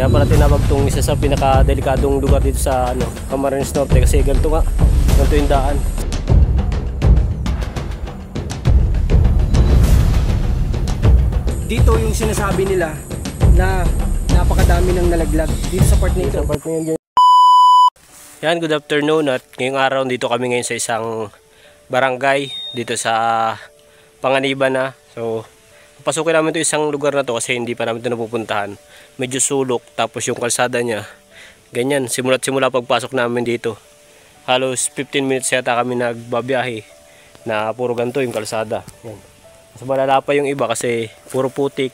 Kaya pala tinawag tong isa sa pinaka-delikadong lugar dito sa Camarines Norte kasi ganito yung daan. Dito yung sinasabi nila na napakadami ng nalaglag dito sa part nito. Yan, good afternoon at ngayong araw dito kami ngayon sa isang barangay dito sa Panganiban na. So, pasukin namin ito isang lugar na to kasi hindi pa namin ito napupuntahan. Medyo sulok tapos yung kalsada niya ganyan, simula't simula pagpasok namin dito. Halos 15 minutes yata kami nagbabiyahe na puro ganito yung kalsada. Yan. Mas malala pa yung iba kasi puro putik,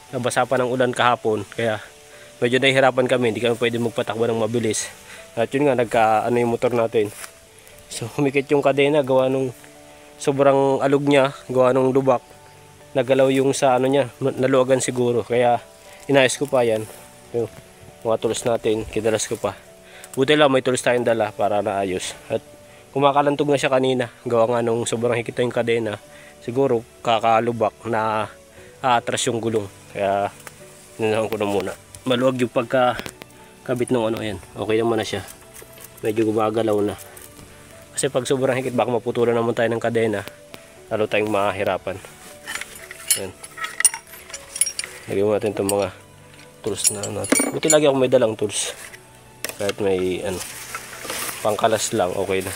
nabasa pa ng ulan kahapon kaya medyo nahihirapan kami, hindi kami pwede magpatakbo ng mabilis. At yun nga, yung motor natin. So humikit yung kadena, gawa nung sobrang alog niya, gawa nung lubak. Nagalaw yung sa niya, naluagan siguro. Kaya inayos ko pa yan. Yung mga tools natin, kidalas ko pa. Buti lang may tools tayong dala para naayos. At kumakalantog na siya kanina, gawa nga nung sobrang hikit na yung kadena. Siguro kakalubak na aatras yung gulong. Kaya nanahan ko na muna. Maluwag yung pagkakabit ng yan. Okay naman na siya. Medyo gumagalaw na. Kasi pag sobrang hikit baka maputulan naman tayo ng kadena. Lalo tayong mahirapan. Yan. Lagyan mo natin itong mga tools na natin. Buti lagi ako may dalang tools. Kahit may pangkalas lang, okay na.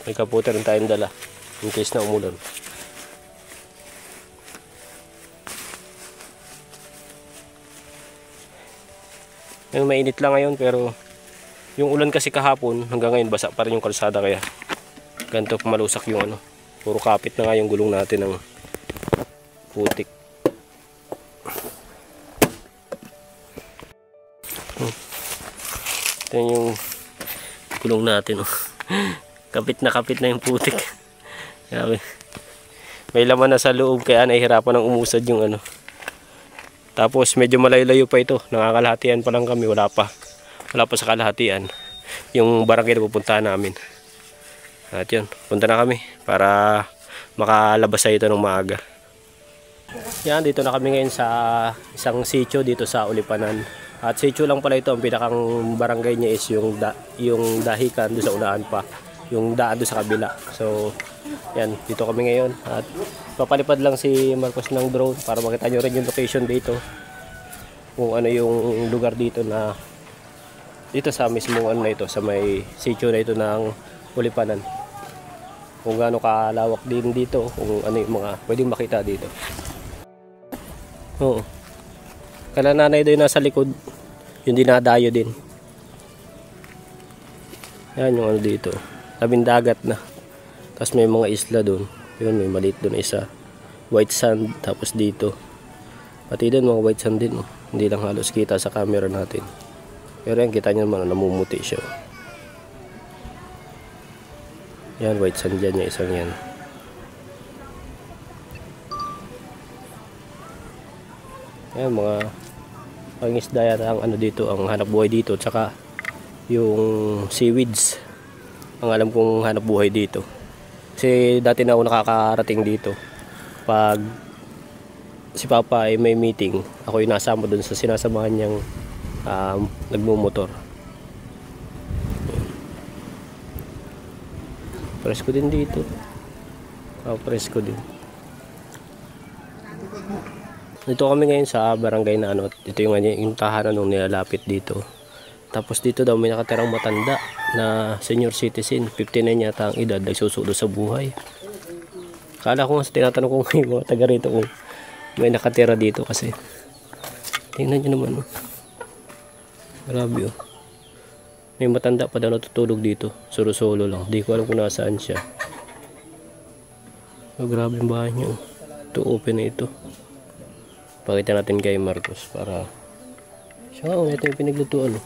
May kaputer rin tayong dala. In case na umulan. Yung mainit lang ngayon pero yung ulan kasi kahapon hanggang ngayon basa pa rin yung kalsada kaya ganito pumalusak yung puro kapit na nga yung gulong natin ng putik. Ito yung gulong natin kapit na yung putik. May laman na sa loob kaya nahihirapan ng umusad yung Tapos medyo malayo-layo pa ito. Nakakalahatian pa lang kami. Wala pa sa kalahatian yung barangay na pupuntahan namin. At yun, punta na kami para makalabas sa ito ng maaga. Yan, dito na kami ngayon sa isang sitio dito sa Ulipanan. At sitio lang pala ito. Ang pinakang barangay niya is yung dahikan doon sa unahan pa. Yung daan doon sa kabila. So yan, dito kami ngayon at papalipad lang si Marcos ng drone para makita nyo rin yung location dito, kung ano yung lugar dito na dito sa mismong na ito, sa may sitio na ito ng Ulipanan, kung gaano kalawak din dito, kung ano yung mga pwedeng makita dito. Oo, kala nanay doon nasa likod yung dinadayo din. Yan yung dito, tabing dagat na. Tapos may mga isla doon. Yun, may maliit doon isa. White sand. Tapos dito. Pati doon mga white sand din. Hindi lang halos kita sa camera natin. Pero yan, kita nyo naman, namumuti siya. Yan, white sand dyan. Yung isang yan. Yan, mga pangisda yata ang dito. Ang hanap buhay dito. Tsaka yung seaweeds. Ang alam kong hanap buhay dito. Kasi dati na ako nakakarating dito pag si Papa ay may meeting, ako yung nasama dun sa sinasamahan niyang nagmumotor. Presko din dito. Presko din. Dito kami ngayon sa barangay na ito yung tahanan nung nilalapit dito. Tapos dito daw may nakatirang matanda na senior citizen, 59 yata ang edad, nagsusulo sa buhay. Kala ko nga, tinatanong ko may mga taga rito kung may nakatira dito kasi. Tingnan nyo naman. Grabe May matanda pa daw natutulog dito, solo-solo lang. Di ko alam kung nasaan siya. Grabe yung bahay niya. Ito, open na ito. Pakita natin kay Marcos para siya nga, ito yung pinaglutuan.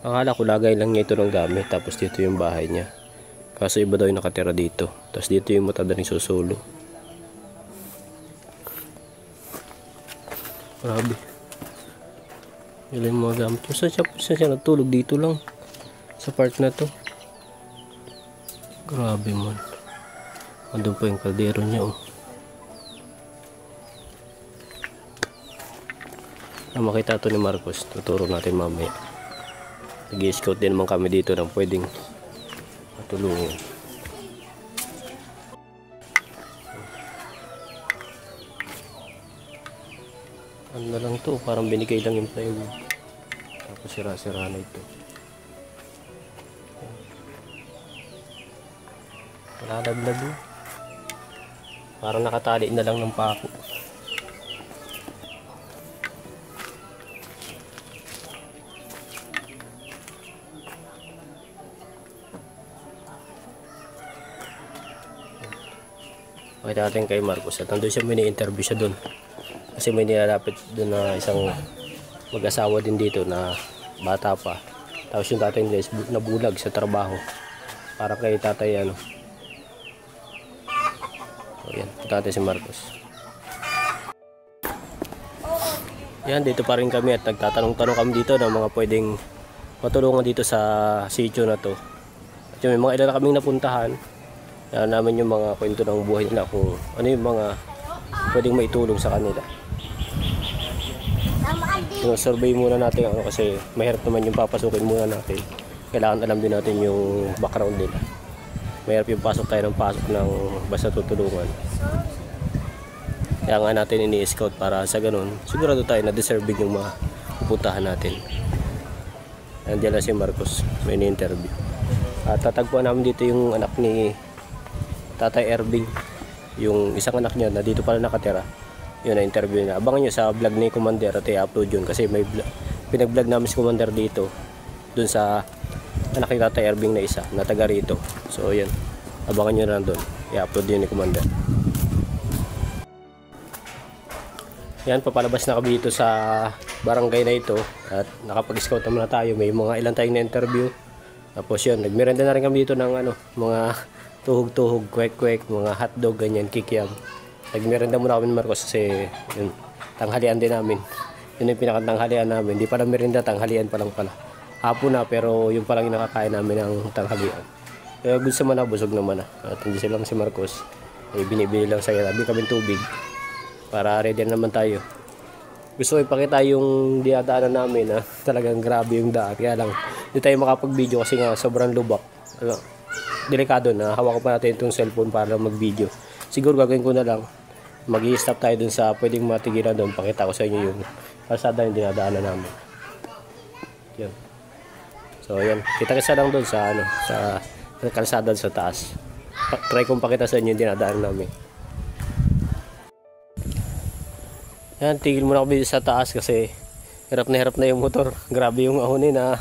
Akala ko lagay lang niya ito ng gamit, tapos dito yung bahay niya. Kaso iba daw yung nakatira dito. Tapos dito yung matanda ni Susolo. Grabe. Yan yung mga gamit. Saan siya natulog? Dito lang. Sa part na to. Grabe man. Andun pa yung kaldero niya Na makita to ni Marcos, tuturo natin mamaya. Nag-i-scout din naman kami dito ng pwedeng matulungan. Ano na lang to, parang binigay lang yung plywood. Tapos sira-sira na ito. Malalaglag mo. Parang nakatali na lang ng pako. Pakita natin kay Marcos at nandun siya, mini-interview siya dun. Kasi may nilalapit dun na isang mag-asawa din dito na bata pa. Tapos yung tatay nila nabulag sa trabaho. Para kay tatay ano. So yan, punta natin si Marcos. Yan, dito pa rin kami at nagtatanong-tanong kami dito ng mga pwedeng matulungan dito sa sitio na to. At yung may mga ilan na kaming napuntahan. Yan namin yung mga kwento ng buhay nila kung ano yung mga pwedeng maitulong sa kanila. So, survey muna natin ano, kasi mahirap naman yung papasukin muna natin. Kailangan alam din natin yung background nila. Mahirap yung pasok tayo ng pasok ng basta tutulungan. Kaya nga natin ini-scout para sa ganun sigurado tayo na deserving yung mga pupuntahan natin. Nandiyan na si Marcos, may ni-interview. At tatagpuan namin dito yung anak ni Tatay Erving, yung isang anak niya na dito pala nakatira. Yun na interview niya. Abangan nyo sa vlog ni Commander at i-upload yun kasi may pinag-vlog namin si Commander dito dun sa anak ni Tatay Erving na isa na taga rito. So yun, abangan nyo na doon, i-upload yun ni Commander. Yan, papalabas na kami dito sa barangay na ito at nakapag-scout naman na tayo. May mga ilan tayong na-interview. Tapos yun, nagmerenda na rin kami dito ng ano, mga tuhog-tuhog, kwek-kwek, mga hotdog, ganyan, kikiam. Nagmerenda muna kami ni Marcos kasi yun, tanghalian din namin. Yun yung pinakatanghalian namin. Hindi pala merenda, tanghalian pa lang pala. Hapon na, pero yung palang yung nakakain namin ng tanghalian. Kaya gusto man na, busog naman na. At hindi silang si Marcos. Ay binibili lang sa'yo. Sabi kami tubig. Para ready naman tayo. Gusto ko ipakita yung dinadaanan namin na talagang grabe yung daan. Kaya lang, hindi tayo makapag-video kasi nga sobrang lubak. Delikado na. Hawakan pa natin itong cellphone para mag-video. Siguro gagawin ko na lang. Mag-i-stop tayo dun sa pwedeng matigilan doon. Pakita ko sa inyo yung kalsada yung dinadaanan namin. Yan. So yan. Kita-kisa lang doon sa ano, sa kalsada sa taas. Try kong pakita sa inyo yung dinadaanan namin. Yan, tigil muna kami sa taas kasi hirap na yung motor. Grabe yung ahonin na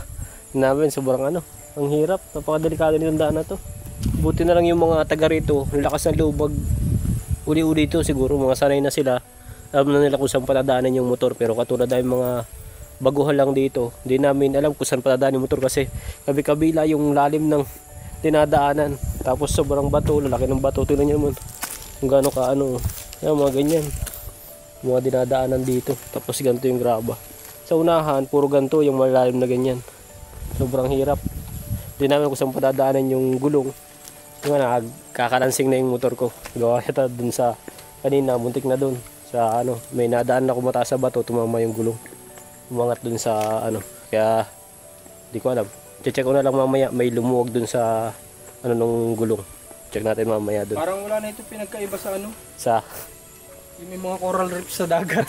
namin. Sobrang ano, ang hirap. Napakadelikado nitong daan na to. Buti na lang yung mga taga rito. Ang lakas ng lubag. Uli-uli ito siguro. Mga sanay na sila. Alam na nila kung saan patadaanan yung motor. Pero katulad na yung mga baguhan lang dito. Hindi namin alam kung saan patadaanan yung motor kasi kabi-kabila yung lalim ng dinadaanan. Tapos sobrang bato. Lalaki ng bato. Tingnan nyo naman kung gaano ka ano. Yan, mga ganyan. Mga dinadaanan dito. Tapos ganito yung graba. Sa unahan, puro ganito yung malalim na ganyan. Sobrang hirap. Hindi namin kung saan padadaanan yung gulong. Yung kakalansing na yung motor ko. Gawa kita dun sa kanina, muntik na dun. Sa ano, may nadaan na kumataas sa bato, tumama yung gulong. Umangat dun sa ano. Kaya, di ko alam. Check ko na lang mamaya, may lumuwag dun sa ano nung gulong. Check natin mamaya dun. Parang wala na ito pinagkaiba sa ano? Sa Yung may mga coral reefs sa dagat.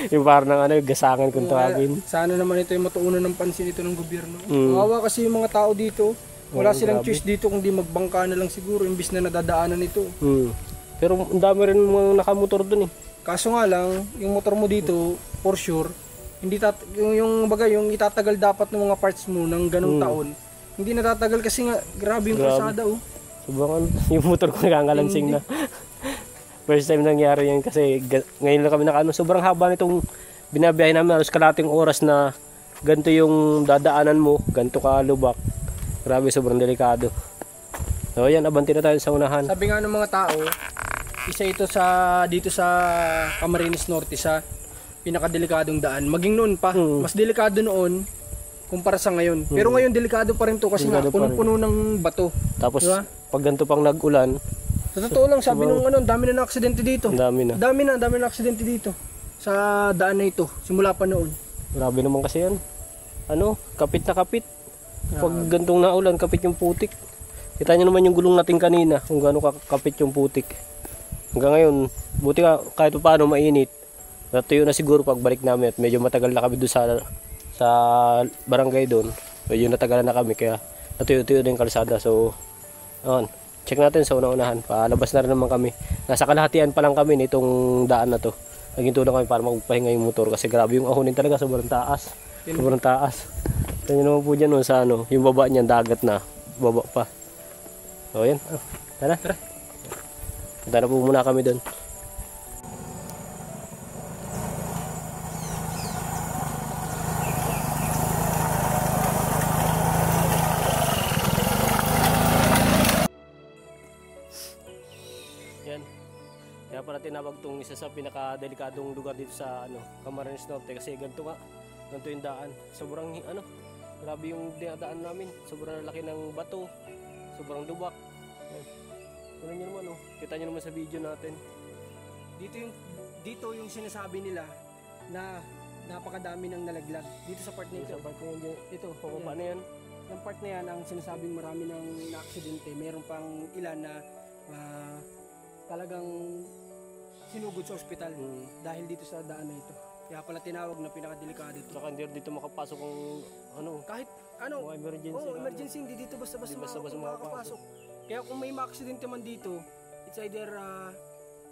yung parang ng ano, gasangan kung tawagin. Sana naman ito yung matuunan ng pansin ito ng gobyerno. Kawawa kasi yung mga tao dito. Wala silang choice dito kundi magbangka na lang siguro imbis na nadadaanan ito. Pero ang dami rin mga nakamotor dun eh. Kaso nga lang, yung motor mo dito, for sure, hindi yung bagay, yung itatagal dapat ng mga parts mo ng ganung taon. Hindi natatagal kasi nga grabe yung kalsada oh. Sobrang yung motor ko nakangalansing na. First time nangyari yan kasi ngayon lang kami nakaano. Sobrang haba nitong binabiyahe namin. Halos kalating oras na ganito yung dadaanan mo. Ganito ka lubak. Grabe, sobrang delikado. So yan, abanti na tayo sa unahan. Sabi nga ng mga tao, isa ito dito sa Camarines Norte sa pinakadelikadong daan. Maging noon pa, mas delikado noon kumpara sa ngayon. Pero ngayon delikado pa rin to kasi nga punong-puno ng bato. Tapos diba? Pag ganito pang nag-ulan, sa totoo lang, sabi nung ano, dami na aksidente dito. Dami na aksidente dito. sa daan na ito, simula pa noon. Grabe naman kasi yan. Ano, kapit na kapit. Pag gantong naulan, kapit yung putik. Kita nyo naman yung gulong natin kanina, kung gaano kapit yung putik. Hanggang ngayon, buti ka kahit paano mainit. Natuyo na siguro pagbalik namin at medyo matagal na kami doon sa barangay doon. Medyo natagalan na kami kaya natuyo-tuyo na yung kalsada. So, ayan. Check natin sa una-unahan. Palabas na rin naman kami. Nasa kalahatian pa lang kami nitong daan na to. Naging tulong kami para magpahinga yung motor kasi grabe yung ahonin talaga, sobrang taas. Sobrang taas. Ito nyo naman po dyan sa ano, yung baba niyan, dagat na. Baba pa. So yan. Tara. Punta na po muna kami doon. Yan. Kaya pala tinawag tong isa sa pinakadelikadong lugar dito sa ano, Camarines Norte kasi ganito yung daan. Sobrang ano, grabe yung dinadaan namin. Sobrang laki ng bato. Sobrang lubak. Tingnan nyo naman, oh. Kita nyo naman sa video natin. Dito yung sinasabi nila na napakadami ng nalaglag. Dito sa part na ito. Sa part na yan, ito, pababa na yan. Yung part na yan, ang sinasabing marami ng na-aksidente. Meron pang ilan na talagang sinugod sa ospital dahil dito sa daan na ito. Kaya pala tinawag na pinakadelikado ito. Saka hindi dito makapasok kung ano, Kahit ano, mga emergency. emergency, hindi dito basta-basta makakapasok. Kaya kung may ma-aksidente man dito, it's either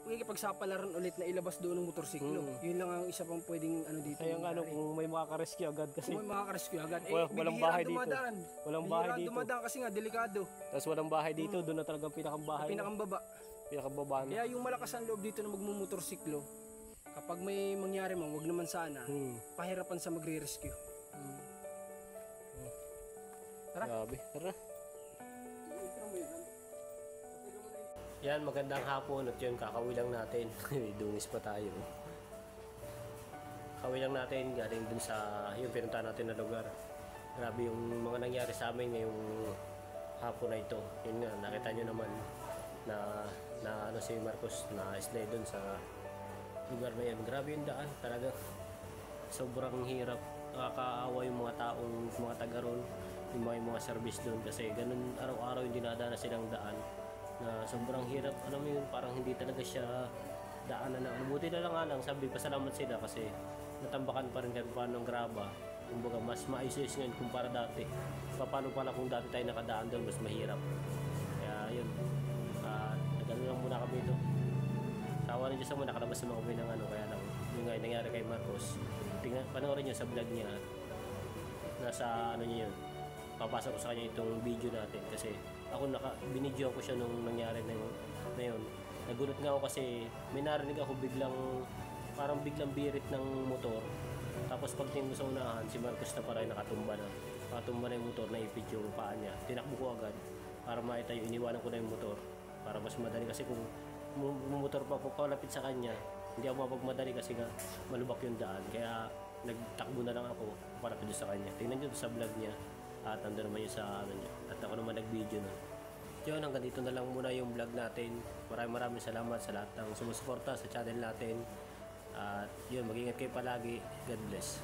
makikipagsapalaran ulit na ilabas doon ng motorsiklo. Yun lang ang isa pang pwedeng ano dito. Kaya nga ano, kung may makaka-rescue agad kasi kung may makaka-rescue agad. walang bahay dito. Walang bahay Bihirang dito. dumadaan kasi nga delikado. Tapos walang bahay dito, doon na talagang pinakang-bahay. Pinakababa na. Kaya yung malakas ang loob dito na magmumotorsiklo, kapag may mangyari man, wag naman sana, pahirapan sa magre-rescue. Tara. Grabe, tara. Yan, magandang hapon at yun, kakauwi lang natin. Dungis pa tayo. Kakauwi lang natin, galing dun sa yung pinunta natin na lugar. Grabe yung mga nangyari sa amin ngayong hapon na ito. Yun nga, nakita nyo naman na ano si Marcos na slay dun sa lugar na yan. Grabe yung daan, talaga sobrang hirap. Nakakaawa yung mga taong, mga taga ron, yung mga service dun kasi ganun araw-araw yung dinadaan silang daan na sobrang hirap. Alam mo yun, parang hindi talaga siya daanan na. Buti na lang nga lang, sabi pasalamat sila kasi natambakan pa rin kahit paano ng graba. Kumbaga mas maayos ngayon kumpara dati. Paano pala kung dati tayo nakadaan doon, mas mahirap. Kaya yun, nagano lang muna kami ito. Tawa na Diyos mo, nakalabas naman kami ng ano, kaya lang yung nga nangyari kay Marcos. Panoorin nyo sa vlog niya, nasa ano niya yun, papasok ko sa kanya itong video natin kasi ako binidyo ko siya nung nangyari na yun. Nagulat nga ako kasi may narinig ako parang biglang birit ng motor. Tapos pagtingin ko sa unahan, si Marcos na pala nakatumba na yung motor, naipit yung paa niya. Tinakbo ko agad para maitayo, iniwanan ko na yung motor para mas madali kasi kung motor pa ako palapit sa kanya, hindi ako mapagmadali kasi nga malubak yung daan. Kaya nagtakbo na lang ako para doon sa kanya. Tingnan nyo sa vlog niya at ando naman yun sa ano niya. At ako naman nag-video na. Yun, hanggang dito na lang muna yung vlog natin. Maraming salamat sa lahat ng sumusuporta sa channel natin. At yun, mag-ingat kayo palagi. God bless.